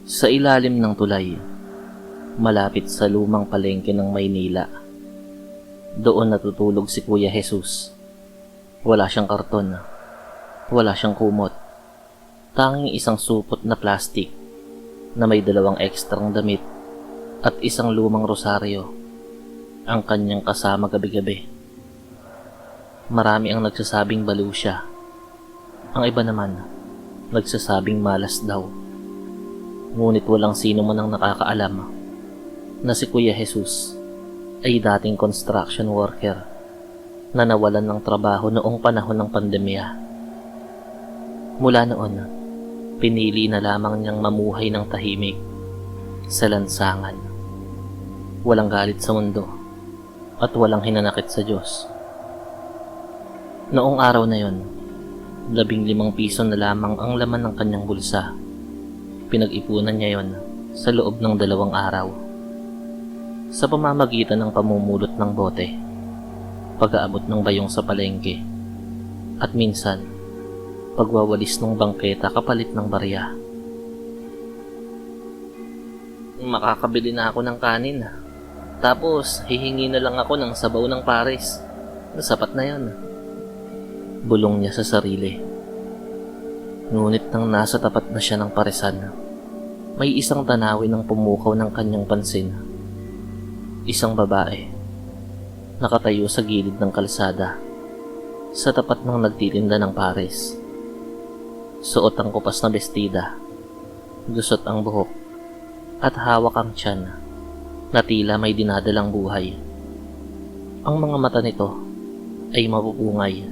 Sa ilalim ng tulay, malapit sa lumang palengke ng Maynila, doon natutulog si Kuya Jesus. Wala siyang karton, wala siyang kumot, tanging isang supot na plastik na may 2 ekstrang damit at isang lumang rosaryo ang kanyang kasama gabi-gabi. Marami ang nagsasabing baliw siya, ang iba naman nagsasabing malas daw. Ngunit walang sino man ang nakakaalam na si Kuya Jesus ay dating construction worker na nawalan ng trabaho noong panahon ng pandemya. Mula noon, pinili na lamang niyang mamuhay ng tahimik sa lansangan. Walang galit sa mundo at walang hinanakit sa Diyos. Noong araw na yon, 15 piso na lamang ang laman ng kanyang bulsa. Pinag-ipunan niya yon sa loob ng 2 araw. Sa pamamagitan ng pamumulot ng bote, pag-aabot ng bayong sa palengke, at minsan, pagwawalis ng bangketa kapalit ng barya. Makakabili na ako ng kanin. Tapos, hihingi na lang ako ng sabaw ng pares. Sapat na yon. Bulong niya sa sarili. Ngunit nang nasa tapat na siya ng paresan, may isang tanawin ang pumukaw ng kanyang pansin. Isang babae, nakatayo sa gilid ng kalsada, sa tapat ng nagtitinda ng pares. Suot ang kupas na bestida, gusot ang buhok, at hawak ang tiyan na tila may dinadalang buhay. Ang mga mata nito ay mapupungay,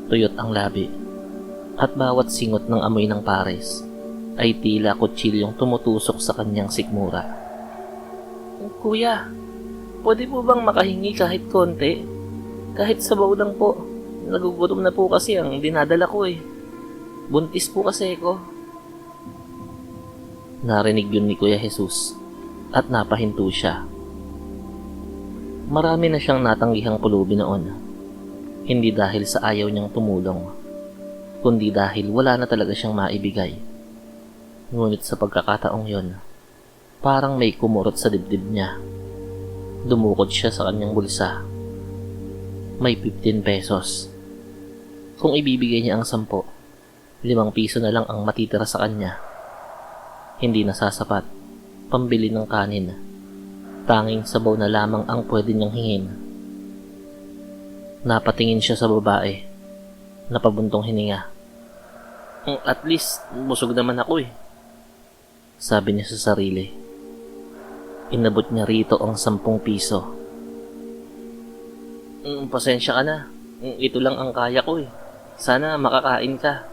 tuyot ang labi, at bawat singot ng amoy ng pares ay tila kutsilyong tumutusok sa kanyang sikmura. Kuya, pwede po bang makahingi kahit konti? Kahit sabaw lang po. Nagugutom na po kasi ang dinadala ko eh. Buntis po kasi ko. Narinig yun ni Kuya Jesus at napahinto siya. Marami na siyang natanggihang pulubi noon. Hindi dahil sa ayaw niyang tumulong, kundi dahil wala na talaga siyang maibigay. Ngunit sa pagkakataong yon, parang may kumurot sa dibdib niya. Dumukod siya sa kanyang bulsa. May 15 pesos. Kung ibibigay niya ang 10, 5 piso na lang ang matitira sa kanya. Hindi na sasapat pambili ng kanin. Tanging sabaw na lamang ang pwede niyang hingin. Napatingin siya sa babae. Napabuntong hininga. At least, busog naman ako eh, sabi niya sa sarili. Inabot niya rito ang 10 piso. Pasensya ka na. Ito lang ang kaya ko eh. Sana makakain ka.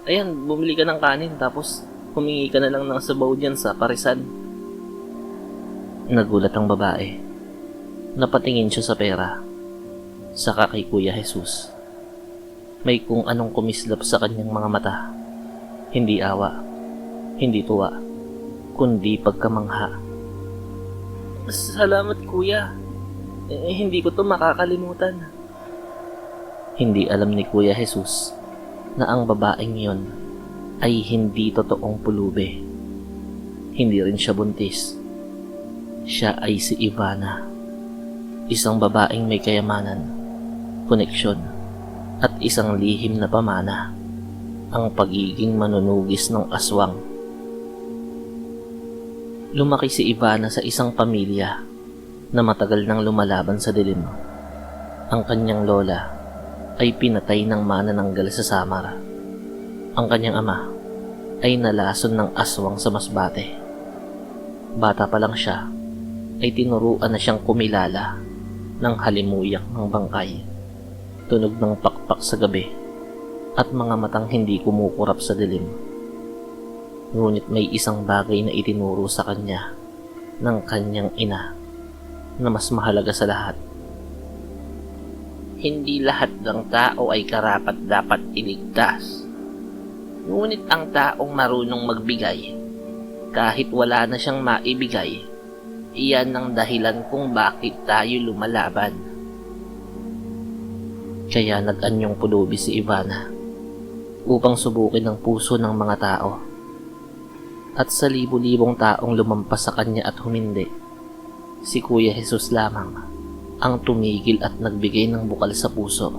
Ayan, bumili ka ng kanin tapos humingi ka na lang ng sabaw dyan sa parisan. Nagulat ang babae. Napatingin siya sa pera. Saka kay Kuya Jesus. May kung anong kumislap sa kanyang mga mata. Hindi awa, hindi tuwa, kundi pagkamangha. Salamat kuya. Hindi ko to makakalimutan. Hindi alam ni Kuya Jesus na ang babaeng yon ay hindi totoong pulubi. Hindi rin siya buntis. Siya ay si Ivana. Isang babaeng may kayamanan, koneksyon, at isang lihim na pamana. Ang pagiging manunugis ng aswang. Lumaki si Ivana sa isang pamilya na matagal nang lumalaban sa dilim. Ang kanyang lola ay pinatay ng manananggal sa Samar. Ang kanyang ama ay nalason ng aswang sa Masbate. Bata pa lang siya ay tinuruan na siyang kumilala ng halimuyak ng bangkay, tunog ng pakpak sa gabi, at mga matang hindi kumukurap sa dilim. Ngunit may isang bagay na itinuro sa kanya ng kanyang ina na mas mahalaga sa lahat. Hindi lahat ng tao ay karapat-dapat iligtas. Ngunit ang taong marunong magbigay, kahit wala na siyang maibigay, iyan ang dahilan kung bakit tayo lumalaban. Kaya nag-anyong pulubi si Ivana upang subukin ang puso ng mga tao. At sa libu-libong taong lumampas sa kanya at humindi, si Kuya Jesus lamang ang tumigil at nagbigay ng bukal sa puso.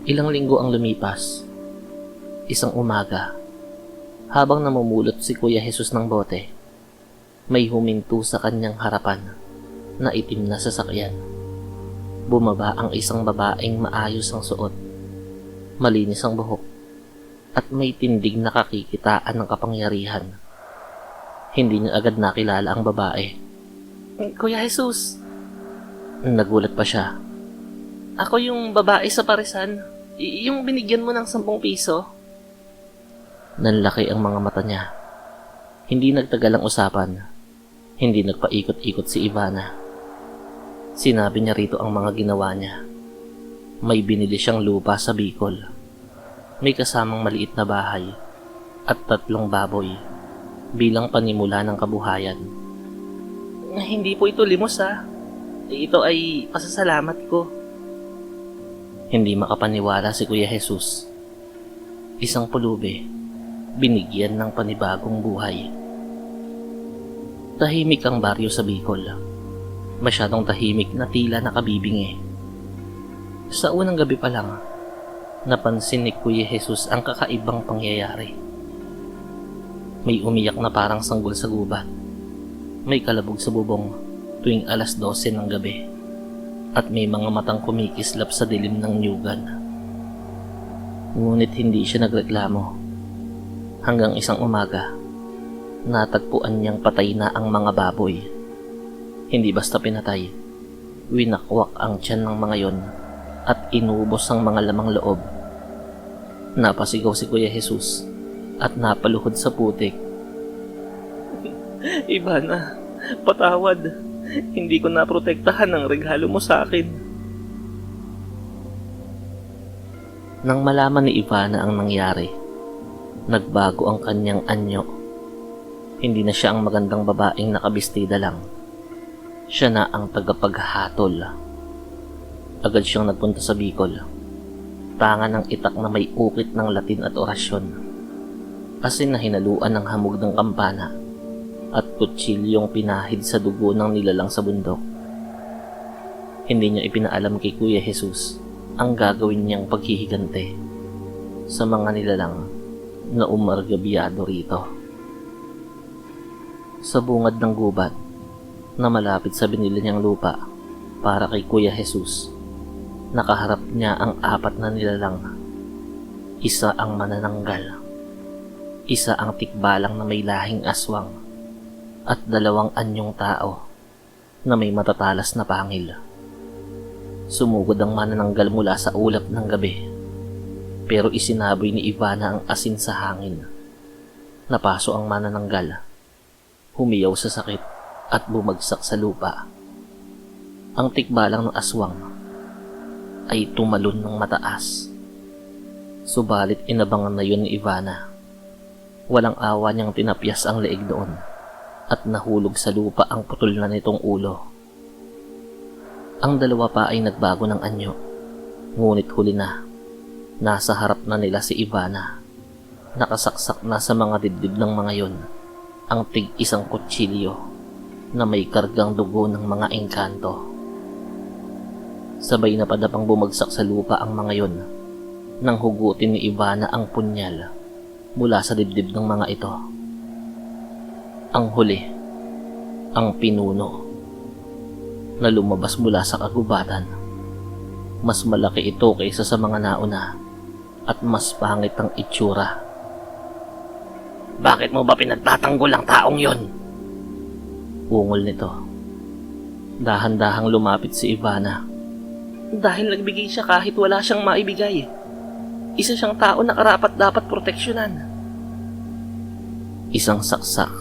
Ilang linggo ang lumipas. Isang umaga, habang namumulot si Kuya Jesus ng bote, may huminto sa kanyang harapan na itim na sasakyan. Bumaba ang isang babaeng maayos ang suot, malinis ang buhok, at may tindig na kakikitaan ng kapangyarihan. Hindi niya agad nakilala ang babae. Kuya Jesus! Nagulat pa siya. Ako yung babae sa parisan, yung binigyan mo ng 10 piso. Nanlaki ang mga mata niya. Hindi nagtagal ang usapan. Hindi nagpaikot-ikot si Ivana. Sinabi niya rito ang mga ginawa niya. May binili siyang lupa sa Bicol. May kasamang maliit na bahay at 3 baboy bilang panimula ng kabuhayan. Hindi po ito limos ha. Ito ay pasasalamat ko. Hindi makapaniwala si Kuya Jesus. Isang pulubi, binigyan ng panibagong buhay. Tahimik ang baryo sa Bicol. Masyadong tahimik na tila nakabibingi. Sa unang gabi pa lang, napansin ni Kuya Jesus ang kakaibang pangyayari. May umiyak na parang sanggol sa gubat. May kalabog sa bubong tuwing 12:00 ng gabi. At may mga matang kumikislap sa dilim ng nyugan. Ngunit hindi siya nagreklamo. Hanggang isang umaga, natagpuan niyang patay na ang mga baboy. Hindi basta pinatay, winakwak ang tiyan ng mga yon at inubos ang mga lamang loob. Napasigaw si Kuya Jesus at napaluhod sa putik. Ivana, patawad. Hindi ko naprotektahan ang regalo mo sa akin. Nang malaman ni Ivana ang nangyari, nagbago ang kanyang anyo. Hindi na siya ang magandang babaeng nakabistida lang. Siya na ang tagapaghatol. Agad siyang nagpunta sa Bicol. Tangan ng itak na may ukit ng Latin at orasyon. Asin na hinaluan ng hamog ng kampana at kutsilyong pinahid sa dugo ng nilalang sa bundok. Hindi niya ipinaalam kay Kuya Jesus ang gagawin niyang paghihigante sa mga nilalang na umargabyado rito. Sa bungad ng gubat na malapit sa binili niyang lupa para kay Kuya Jesus, nakaharap niya ang 4 na nilalang. Isa ang manananggal, isa ang tikbalang na may lahing aswang, at 2 anyong tao na may matatalas na pangil. Sumugod ang manananggal mula sa ulap ng gabi, pero isinaboy ni Ivana ang asin sa hangin. Napaso ang manananggal, humiyaw sa sakit at bumagsak sa lupa. Ang tikbalang ng aswang ay tumalon ng mataas. Subalit inabangan na yun ni Ivana. Walang awa niyang tinapyas ang leeg doon at nahulog sa lupa ang putol na nitong ulo. Ang 2 pa ay nagbago ng anyo, ngunit huli na. Nasa harap na nila si Ivana. Nakasaksak na sa mga dibdib ng mga yon ang tig-1 kutsilyo na may kargang dugo ng mga engkanto. Sabay na padapang bumagsak sa lupa ang mga yon nang hugutin ni Ivana ang punyal mula sa dibdib ng mga ito. Ang huli, ang pinuno na lumabas mula sa kagubatan. Mas malaki ito kaysa sa mga nauna at mas pangit ang itsura. Bakit mo ba pinagtatanggol ang taong yon? Ungol nito. Dahan-dahang lumapit si Ivana. Dahil nagbigay siya kahit wala siyang maibigay. Isa siyang tao na karapat-dapat proteksyonan. Isang saksak.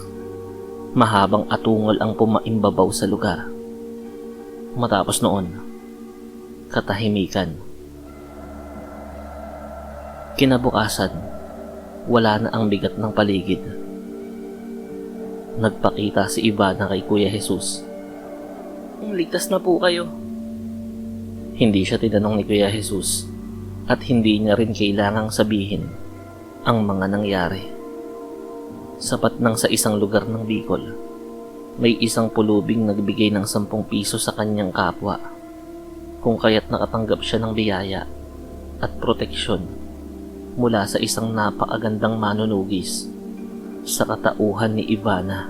Mahabang atungol ang pumaimbabaw sa lugar. Matapos noon, katahimikan. Kinabukasan, wala na ang bigat ng paligid. Nagpakita si Ivana kay Kuya Jesus. Ligtas na po kayo. Hindi siya tinanong ni Kuya Jesus at hindi niya rin kailangang sabihin ang mga nangyari. Sapat nang sa isang lugar ng Bicol, may isang pulubing nagbigay ng 10 piso sa kanyang kapwa, kung kaya't nakatanggap siya ng biyaya at proteksyon mula sa isang napakagandang manunugis sa katauhan ni Ivana.